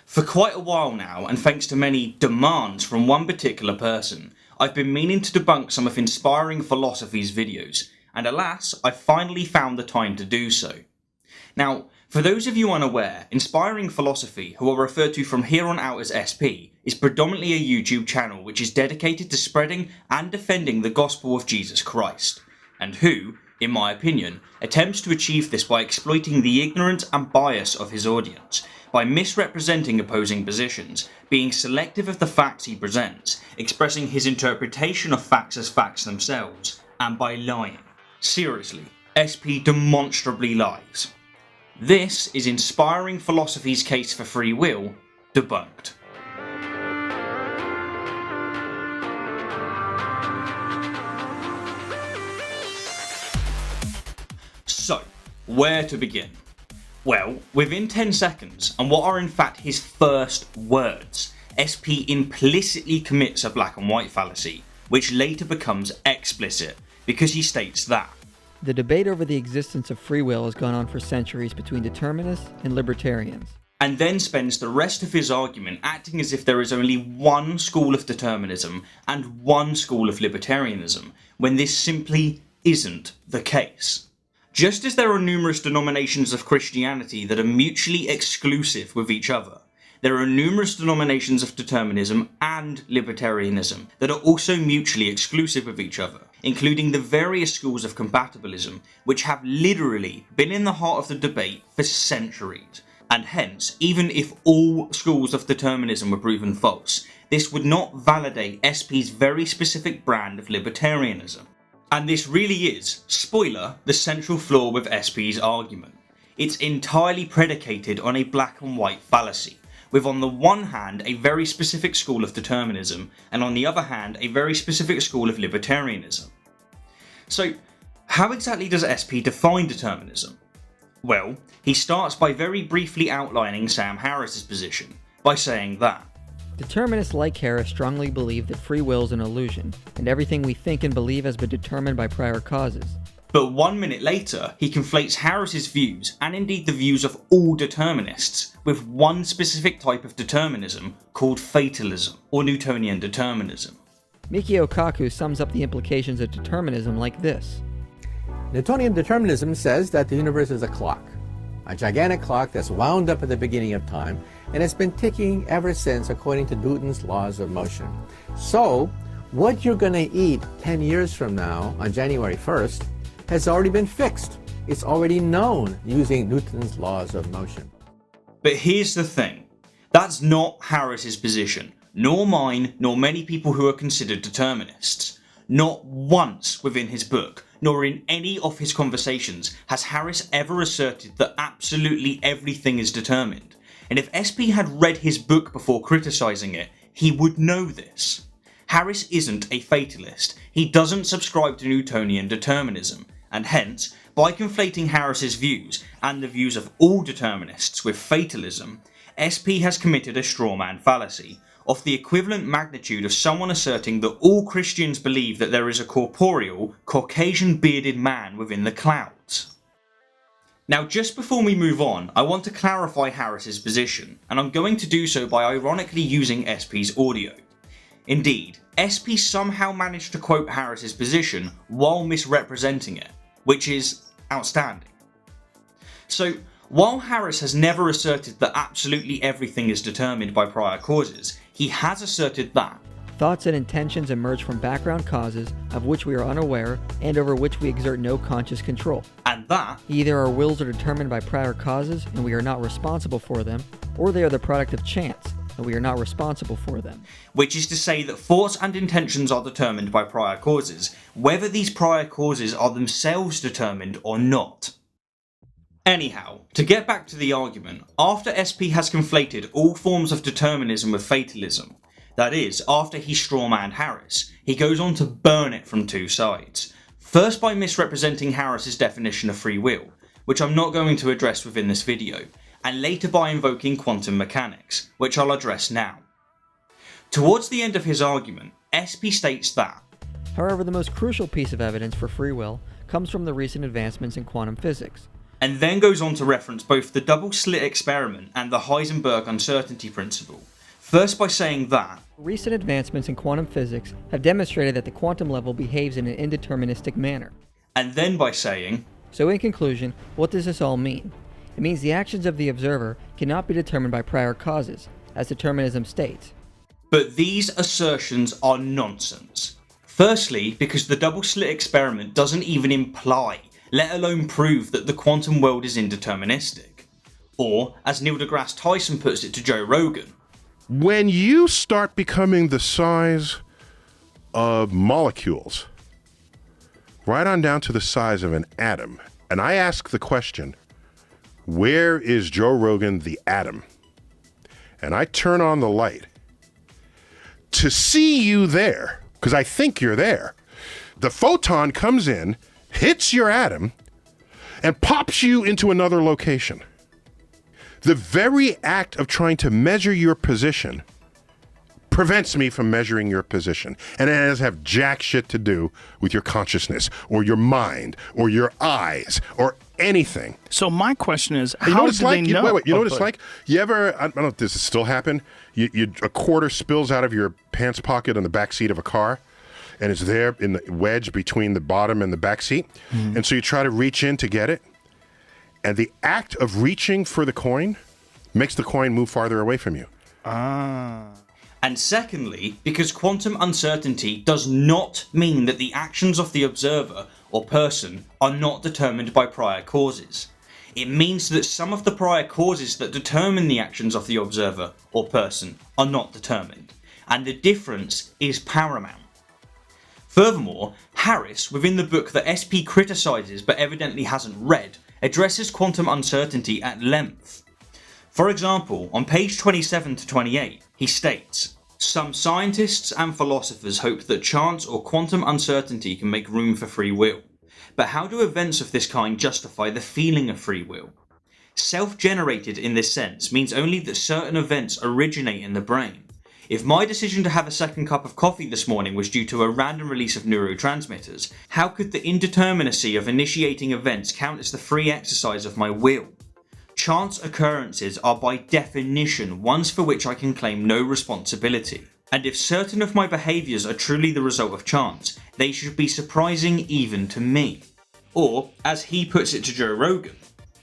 For quite a while now, and thanks to many demands from one particular person, I've been meaning to debunk some of Inspiring Philosophy's videos, and alas, I finally found the time to do so. Now, for those of you unaware, Inspiring Philosophy, who are referred to from here on out as SP, is predominantly a YouTube channel which is dedicated to spreading and defending the gospel of Jesus Christ, and who, in my opinion, attempts to achieve this by exploiting the ignorance and bias of his audience, by misrepresenting opposing positions, being selective of the facts he presents, expressing his interpretation of facts as facts themselves, and by lying. Seriously, SP demonstrably lies. This is Inspiring Philosophy's case for free will, debunked. So, where to begin? Well, within 10 seconds, and what are in fact his first words, SP implicitly commits a black and white fallacy, which later becomes explicit, because he states that the debate over the existence of free will has gone on for centuries between determinists and libertarians. And then spends the rest of his argument acting as if there is only one school of determinism and one school of libertarianism, when this simply isn't the case. Just as there are numerous denominations of Christianity that are mutually exclusive with each other, there are numerous denominations of determinism and libertarianism that are also mutually exclusive with each other, including the various schools of compatibilism, which have literally been in the heart of the debate for centuries. And hence, even if all schools of determinism were proven false, this would not validate SP's very specific brand of libertarianism. And this really is, spoiler, the central flaw with SP's argument. It's entirely predicated on a black and white fallacy, with on the one hand a very specific school of determinism, and on the other hand a very specific school of libertarianism. So, how exactly does SP define determinism? Well, he starts by very briefly outlining Sam Harris's position, by saying that determinists like Harris strongly believe that free will is an illusion, and everything we think and believe has been determined by prior causes. But 1 minute later, he conflates Harris's views, and indeed the views of all determinists, with one specific type of determinism called fatalism, or Newtonian determinism. Mikio Kaku sums up the implications of determinism like this. Newtonian determinism says that the universe is a clock, a gigantic clock that's wound up at the beginning of time, and it's been ticking ever since according to Newton's laws of motion. So, what you're going to eat 10 years from now, on January 1st, has already been fixed. It's already known using Newton's laws of motion. But here's the thing. That's not Harris's position, nor mine, nor many people who are considered determinists. Not once within his book, nor in any of his conversations, has Harris ever asserted that absolutely everything is determined. And if SP had read his book before criticising it, he would know this. Harris isn't a fatalist. He doesn't subscribe to Newtonian determinism, and hence, by conflating Harris's views and the views of all determinists with fatalism, SP has committed a strawman fallacy, of the equivalent magnitude of someone asserting that all Christians believe that there is a corporeal, Caucasian bearded man within the clouds. Now, just before we move on, I want to clarify Harris's position, and I'm going to do so by ironically using SP's audio. Indeed, SP somehow managed to quote Harris's position while misrepresenting it, which is outstanding. So, while Harris has never asserted that absolutely everything is determined by prior causes, he has asserted that thoughts and intentions emerge from background causes of which we are unaware and over which we exert no conscious control. And that either our wills are determined by prior causes and we are not responsible for them, or they are the product of chance and we are not responsible for them. Which is to say that thoughts and intentions are determined by prior causes, whether these prior causes are themselves determined or not. Anyhow, to get back to the argument, after SP has conflated all forms of determinism with fatalism, that is, after he strawmanned Harris, he goes on to burn it from two sides. First by misrepresenting Harris's definition of free will, which I'm not going to address within this video, and later by invoking quantum mechanics, which I'll address now. Towards the end of his argument, SP states that however, the most crucial piece of evidence for free will comes from the recent advancements in quantum physics. and then goes on to reference both the double-slit experiment and the Heisenberg uncertainty principle. First by saying that Recent advancements in quantum physics have demonstrated that the quantum level behaves in an indeterministic manner. and then by saying, So in conclusion, what does this all mean? It means the actions of the observer cannot be determined by prior causes, as determinism states. but these assertions are nonsense. Firstly, because the double-slit experiment doesn't even imply, let alone prove, that the quantum world is indeterministic. Or, as Neil deGrasse Tyson puts it to Joe Rogan, when you start becoming the size of molecules, right on down to the size of an atom, and I ask the question, where is Joe Rogan the atom? And I turn on the light to see you there, because I think you're there. The photon comes in, hits your atom, and pops you into another location. The very act of trying to measure your position prevents me from measuring your position. And it doesn't have jack shit to do with your consciousness or your mind or your eyes or anything. So my question is, You know how what do it's they like? know? You know what it's like? You ever, I don't know if this has still happened, a quarter spills out of your pants pocket on the back seat of a car, and it's there in the wedge between the bottom and the back seat. And so you try to reach in to get it, and the act of reaching for the coin makes the coin move farther away from you. and secondly, because quantum uncertainty does not mean that the actions of the observer or person are not determined by prior causes. It means that some of the prior causes that determine the actions of the observer or person are not determined, and the difference is paramount. Furthermore, Harris, within the book that SP criticises but evidently hasn't read, addresses quantum uncertainty at length. For example, on page 27 to 28, he states, "Some scientists and philosophers hope that chance or quantum uncertainty can make room for free will. But how do events of this kind justify the feeling of free will? Self-generated in this sense means only that certain events originate in the brain. If my decision to have a second cup of coffee this morning was due to a random release of neurotransmitters, how could the indeterminacy of initiating events count as the free exercise of my will? Chance occurrences are by definition ones for which I can claim no responsibility. And if certain of my behaviours are truly the result of chance, they should be surprising even to me." Or, as he puts it to Joe Rogan,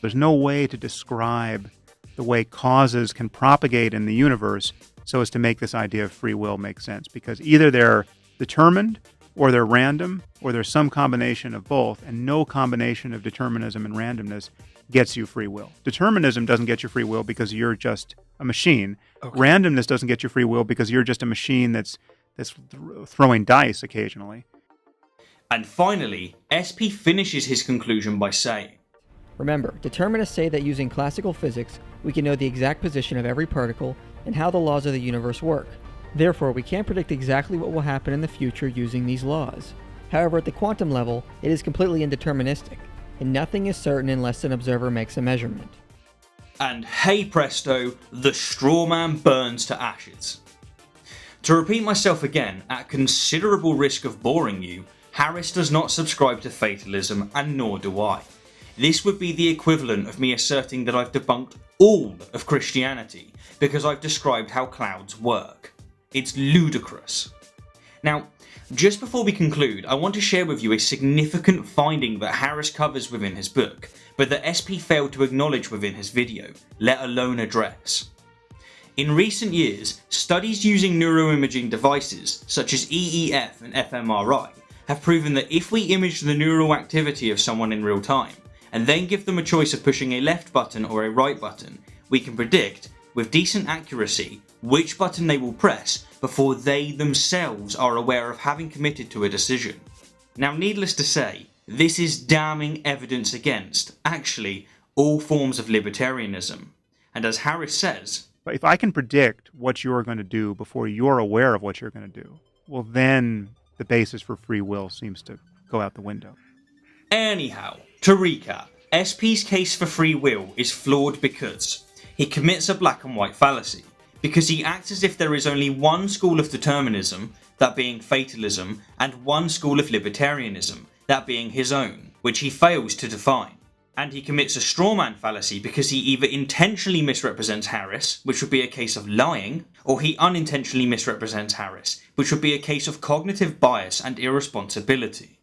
There's no way to describe the way causes can propagate in the universe so as to make this idea of free will make sense, because either they're determined or they're random or there's some combination of both, and no combination of determinism and randomness gets you free will. Determinism doesn't get you free will because you're just a machine. Randomness doesn't get you free will because you're just a machine that's throwing dice occasionally. And finally, SP finishes his conclusion by saying, Remember, determinists say that using classical physics, we can know the exact position of every particle and how the laws of the universe work. Therefore, we can't predict exactly what will happen in the future using these laws. However, at the quantum level, it is completely indeterministic, and nothing is certain unless an observer makes a measurement. and hey presto, the straw man burns to ashes. To repeat myself again, at considerable risk of boring you, Harris does not subscribe to fatalism, and nor do I. This would be the equivalent of me asserting that I've debunked all of Christianity because I've described how clouds work. It's ludicrous. Now, just before we conclude, I want to share with you a significant finding that Harris covers within his book, but that SP failed to acknowledge within his video, let alone address. In recent years, studies using neuroimaging devices, such as EEF and fMRI, have proven that if we image the neural activity of someone in real time, and then give them a choice of pushing a left button or a right button, we can predict, with decent accuracy, which button they will press before they themselves are aware of having committed to a decision. Now, needless to say, this is damning evidence against, actually, all forms of libertarianism. And as Harris says, But if I can predict what you're going to do before you're aware of what you're going to do, well, then the basis for free will seems to go out the window. anyhow, to recap, SP's case for free will is flawed because he commits a black and white fallacy, because he acts as if there is only one school of determinism, that being fatalism, and one school of libertarianism, that being his own, which he fails to define. And he commits a strawman fallacy because he either intentionally misrepresents Harris, which would be a case of lying, or he unintentionally misrepresents Harris, which would be a case of cognitive bias and irresponsibility.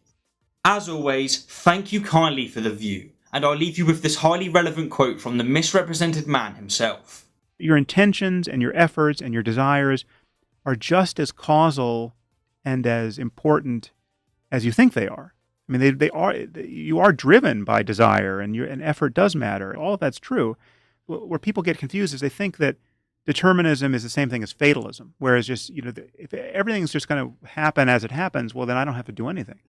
As always, thank you kindly for the view, and I'll leave you with this highly relevant quote from the misrepresented man himself. Your intentions and your efforts and your desires are just as causal and as important as you think they are. I mean, they are. You are driven by desire, and effort does matter. All of that's true. Where people get confused is they think that determinism is the same thing as fatalism, whereas just if everything's just going to happen as it happens, well, then I don't have to do anything.